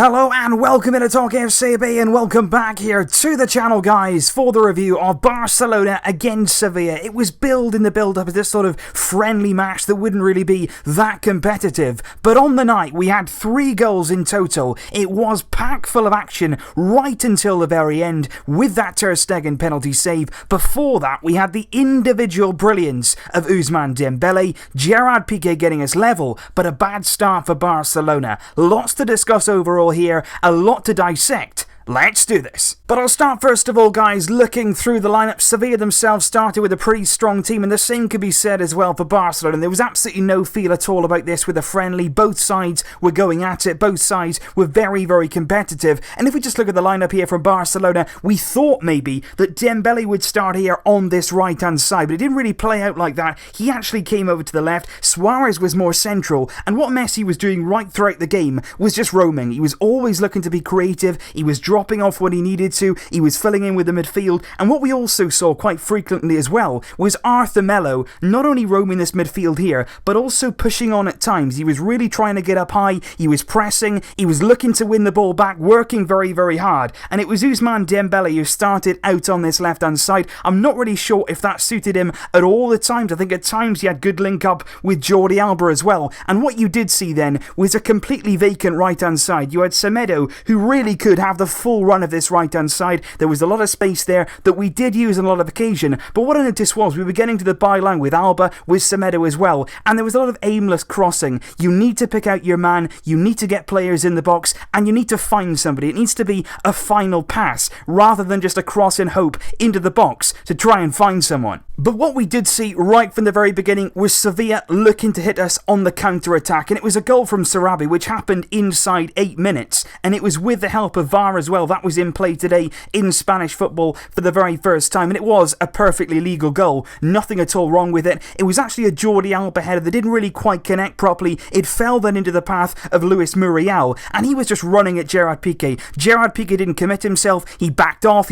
Hello and welcome into Talk FCB and welcome back here to the channel, guys, for the review of Barcelona against Sevilla. It was billed in the build-up as this sort of friendly match that wouldn't really be that competitive, but on the night we had 3 goals in total. It was packed full of action right until the very end with that Ter Stegen penalty save. Before that we had the individual brilliance of Ousmane Dembélé, Gerard Piqué getting us level, but a bad start for Barcelona. Lots to discuss overall here, a lot to dissect. Let's do this. But I'll start first of all, guys, looking through the lineup. Sevilla themselves started with a pretty strong team, and the same could be said as well for Barcelona. There was absolutely no feel at all about this with a friendly. Both sides were going at it. Both sides were very, very competitive. And if we just look at the lineup here from Barcelona, we thought maybe that Dembélé would start here on this right-hand side, but it didn't really play out like that. He actually came over to the left. Suarez was more central, and what Messi was doing right throughout the game was just roaming. He was always looking to be creative. He was dropping off when he needed to, he was filling in with the midfield, and what we also saw quite frequently as well was Arthur Melo not only roaming this midfield here, but also pushing on at times. He was really trying to get up high, he was pressing, he was looking to win the ball back, working very, very hard, and it was Ousmane Dembélé who started out on this left-hand side. I'm not really sure if that suited him at all at times. I think at times he had good link-up with Jordi Alba as well, and what you did see then was a completely vacant right-hand side. You had Semedo, who really could have the full run of this right hand side. There was a lot of space there that we did use on a lot of occasion, but what I noticed was we were getting to the byline with Alba, with Semedo as well, and there was a lot of aimless crossing. You need to pick out your man, you need to get players in the box, and you need to find somebody. It needs to be a final pass rather than just a cross in hope into the box to try and find someone. But what we did see right from the very beginning was Sevilla looking to hit us on the counter-attack, and it was a goal from Sarabia which happened inside 8 minutes, and it was with the help of VAR as well. That was in play today in Spanish football for the very first time, and it was a perfectly legal goal. Nothing at all wrong with it. It was actually a Jordi Alba header that didn't really quite connect properly. It fell then into the path of Luis Muriel, and he was just running at Gerard Piqué. Gerard Piqué didn't commit himself. He backed off,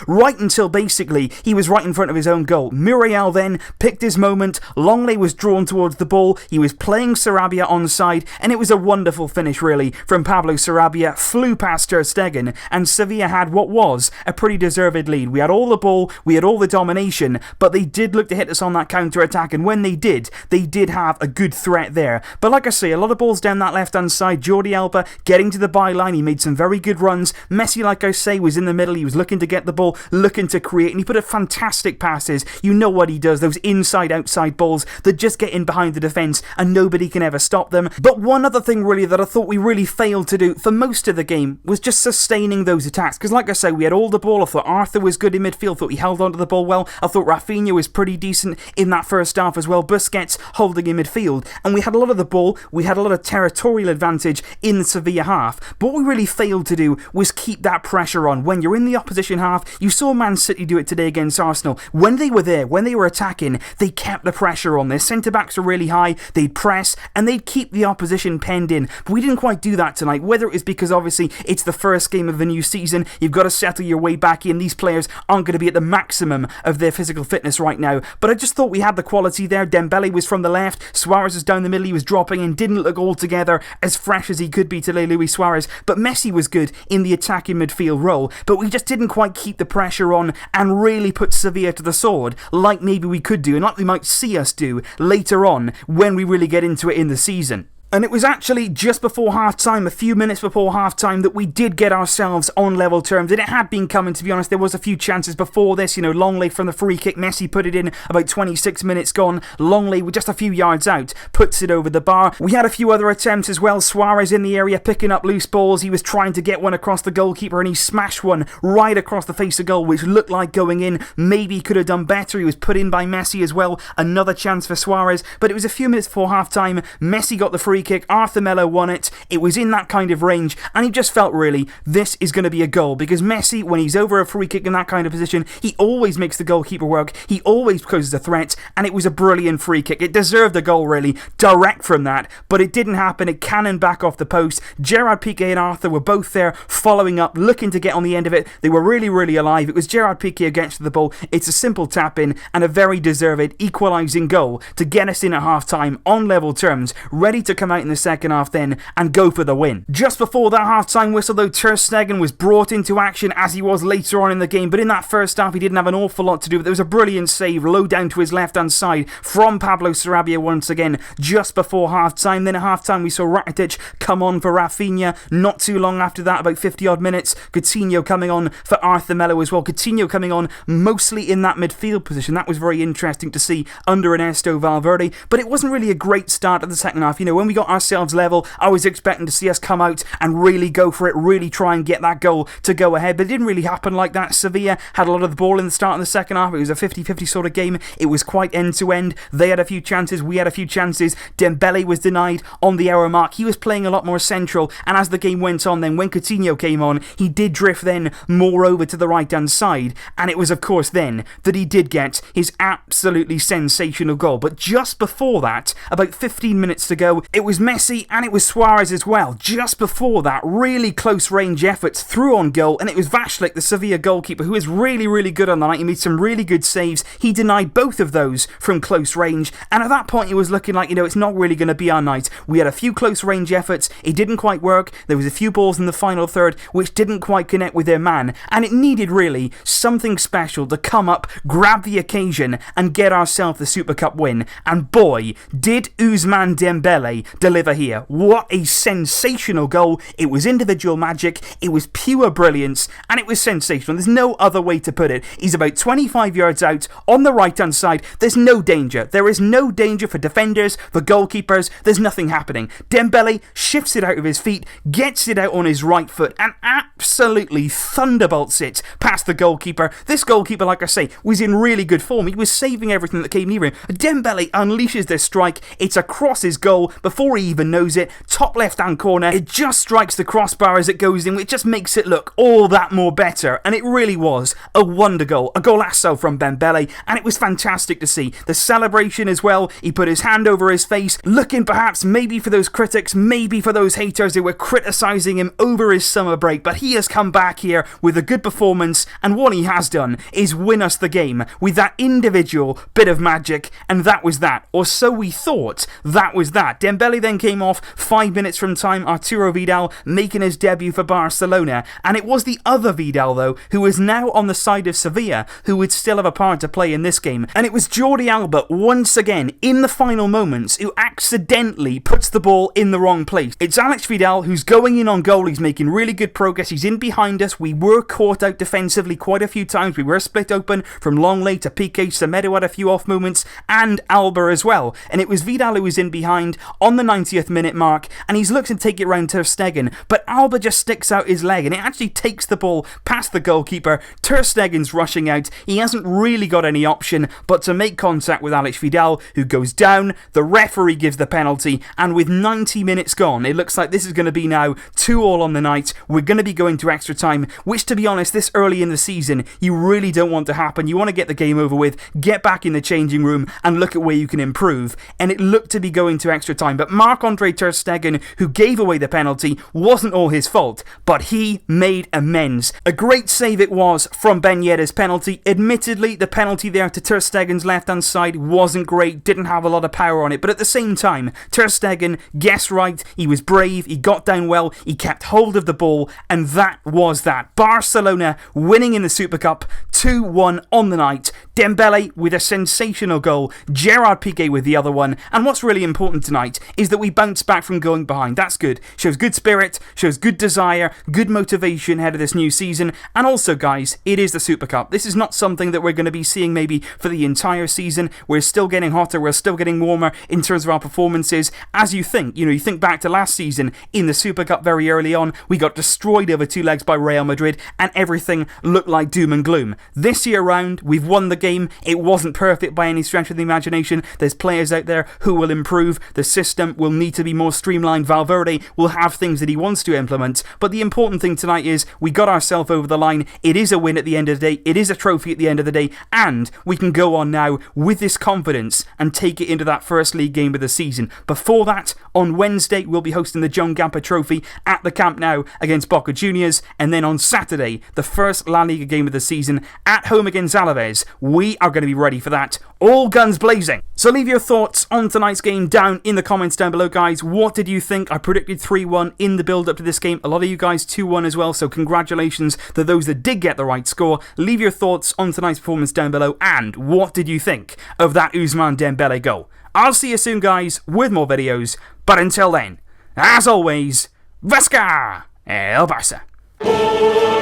right until basically he was right in front of his own goal. Muriel then picked his moment. Longley was drawn towards the ball. He was playing Sarabia onside, and it was a wonderful finish really from Pablo Sarabia. Flew past Ter Stegen, and Sevilla had what was a pretty deserved lead. We had all the ball, we had all the domination, but they did look to hit us on that counter-attack, and when they did have a good threat there. But like I say, a lot of balls down that left-hand side. Jordi Alba getting to the byline, he made some very good runs. Messi, like I say, was in the middle. He was looking to get the ball, looking to create, and he put a fantastic passes. You know what he does, those inside-outside balls that just get in behind the defence and nobody can ever stop them. But one other thing really that I thought we really failed to do for most of the game was just sustaining those attacks, because like I say, we had all the ball. I thought Arthur was good in midfield, thought he held onto the ball well. I thought Rafinha was pretty decent in that first half as well. Busquets holding in midfield, and we had a lot of the ball, we had a lot of territorial advantage in the Sevilla half, but what we really failed to do was keep that pressure on. When you're in the opposition half, you saw Man City do it today against Arsenal. When they were there, when they were attacking, they kept the pressure on. Their centre-backs were really high, they'd press, and they'd keep the opposition penned in, but we didn't quite do that tonight. Whether it was because obviously it's the first game of the new season, you've got to settle your way back in. These players aren't going to be at the maximum of their physical fitness right now, but I just thought we had the quality there. Dembélé was from the left, Suarez was down the middle, he was dropping in, didn't look altogether as fresh as he could be today, Luis Suarez, but Messi was good in the attacking midfield role, but we just didn't quite keep the pressure on and really put Sevilla to the sword like maybe we could do, and like we might see us do later on when we really get into it in the season. And it was actually just before half-time, a few minutes before half-time, that we did get ourselves on level terms. And it had been coming, to be honest. There was a few chances before this. You know, Longley from the free kick. Messi put it in about 26 minutes gone. Longley, with just a few yards out, puts it over the bar. We had a few other attempts as well. Suarez in the area picking up loose balls. He was trying to get one across the goalkeeper, and he smashed one right across the face of goal, which looked like going in. Maybe he could have done better. He was put in by Messi as well. Another chance for Suarez. But it was a few minutes before half-time. Messi got the free kick. Arthur Melo won it. It was in that kind of range, and he just felt really this is going to be a goal, because Messi, when he's over a free kick in that kind of position, he always makes the goalkeeper work. He always poses a threat, and it was a brilliant free kick. It deserved a goal really, direct from that, but it didn't happen. It cannoned back off the post. Gerard Piqué and Arthur were both there following up, looking to get on the end of it. They were really, really alive. It was Gerard Piqué who gets to the ball. It's a simple tap in and a very deserved equalising goal to get us in at half time on level terms, ready to come come out in the second half then and go for the win. Just before that half-time whistle though, Ter Stegen was brought into action as he was later on in the game, but in that first half he didn't have an awful lot to do. But there was a brilliant save low down to his left-hand side from Pablo Sarabia once again just before half-time. Then at half-time we saw Rakitic come on for Rafinha. Not too long after that, about 50-odd minutes, Coutinho coming on for Arthur Melo as well. Coutinho coming on mostly in that midfield position. That was very interesting to see under Ernesto Valverde, but it wasn't really a great start of the second half. You know, when we got ourselves level, I was expecting to see us come out and really go for it, really try and get that goal to go ahead, but it didn't really happen like that. Sevilla had a lot of the ball in the start of the second half. It was a 50-50 sort of game. It was quite end-to-end. They had a few chances, we had a few chances. Dembélé was denied on the hour mark. He was playing a lot more central, and as the game went on then, when Coutinho came on, he did drift then more over to the right-hand side, and it was of course then that he did get his absolutely sensational goal. But just before that, about 15 minutes to go, it was Messi and it was Suarez as well. Just before that, really close range efforts through on goal, and it was Vashlik, the Sevilla goalkeeper, who is really good on the night. He made some really good saves. He denied both of those from close range, and at that point it was looking like, you know, it's not really going to be our night. We had a few close range efforts, it didn't quite work. There was a few balls in the final third which didn't quite connect with their man, and it needed really something special to come up, grab the occasion and get ourselves the Super Cup win. And boy, did Ousmane Dembélé deliver here. What a sensational goal. It was individual magic, it was pure brilliance, and it was sensational. There's no other way to put it. He's about 25 yards out on the right hand side. There's no danger. There is no danger for defenders, for goalkeepers. There's nothing happening. Dembélé shifts it out of his feet, gets it out on his right foot, and absolutely thunderbolts it past the goalkeeper. This goalkeeper, like I say, was in really good form. He was saving everything that came near him. Dembélé unleashes this strike. It's across his goal before he even knows it. Top left-hand corner. It just strikes the crossbar as it goes in, which just makes it look all that more better. And it really was a wonder goal. A golazo from Dembélé, and it was fantastic to see. The celebration as well. He put his hand over his face, looking perhaps maybe for those critics, maybe for those haters who were criticising him over his summer break. But he has come back here with a good performance, and what he has done is win us the game with that individual bit of magic, and that was that. Or so we thought. That was that. Dembélé then came off 5 minutes from time. Arturo Vidal making his debut for Barcelona, and it was the other Vidal though, who is now on the side of Sevilla, who would still have a part to play in this game. And it was Jordi Alba once again in the final moments who accidentally puts the ball in the wrong place. It's Alex Vidal who's going in on goal. He's making really good progress. He's in behind us. We were caught out defensively quite a few times. We were split open from Longley to Piqué. Semedo had a few off moments, and Alba as well. And it was Vidal who was in behind on the 90th minute mark, and he's looking to take it round Ter Stegen, but Alba just sticks out his leg and it actually takes the ball past the goalkeeper. Ter Stegen's rushing out. He hasn't really got any option but to make contact with Alex Vidal, who goes down. The referee gives the penalty, and with 90 minutes gone, it looks like this is going to be now 2-2 on the night. We're going to be going to extra time, which, to be honest, this early in the season, you really don't want to happen. You want to get the game over with, get back in the changing room and look at where you can improve. And it looked to be going to extra time, but Marc-Andre Ter Stegen, who gave away the penalty, wasn't all his fault, but he made amends. A great save it was from Ben Yedder's penalty. Admittedly, the penalty there to Ter Stegen's left-hand side wasn't great, didn't have a lot of power on it, but at the same time, Ter Stegen guessed right, he was brave, he got down well, he kept hold of the ball, and that was that. Barcelona winning in the Super Cup, 2-1 on the night. Dembélé with a sensational goal, Gerard Piqué with the other one, and what's really important tonight is that we bounce back from going behind. That's good. Shows good spirit, shows good desire, good motivation ahead of this new season, and also, guys, it is the Super Cup. This is not something that we're going to be seeing maybe for the entire season. We're still getting hotter, we're still getting warmer in terms of our performances. As you think, you think back to last season in the Super Cup very early on, we got destroyed over two legs by Real Madrid, and everything looked like doom and gloom. This year round, we've won the game. It wasn't perfect by any stretch of the imagination. There's players out there who will improve. The system will need to be more streamlined. Valverde will have things that he wants to implement, but the important thing tonight is we got ourselves over the line. It is a win at the end of the day. It is a trophy at the end of the day, and we can go on now with this confidence and take it into that first league game of the season. Before that, on Wednesday, we'll be hosting the Joan Gamper Trophy at the Camp Nou against Boca Juniors, and then on Saturday, the first La Liga game of the season at home against Alaves. We are going to be ready for that. All guns blazing. So leave your thoughts on tonight's game down in the comments down below, guys. What did you think? I predicted 3-1 in the build-up to this game. A lot of you guys 2-1 as well, so congratulations to those that did get the right score. Leave your thoughts on tonight's performance down below, and what did you think of that Ousmane Dembélé goal? I'll see you soon, guys, with more videos, but until then, as always, Vasca el Barça!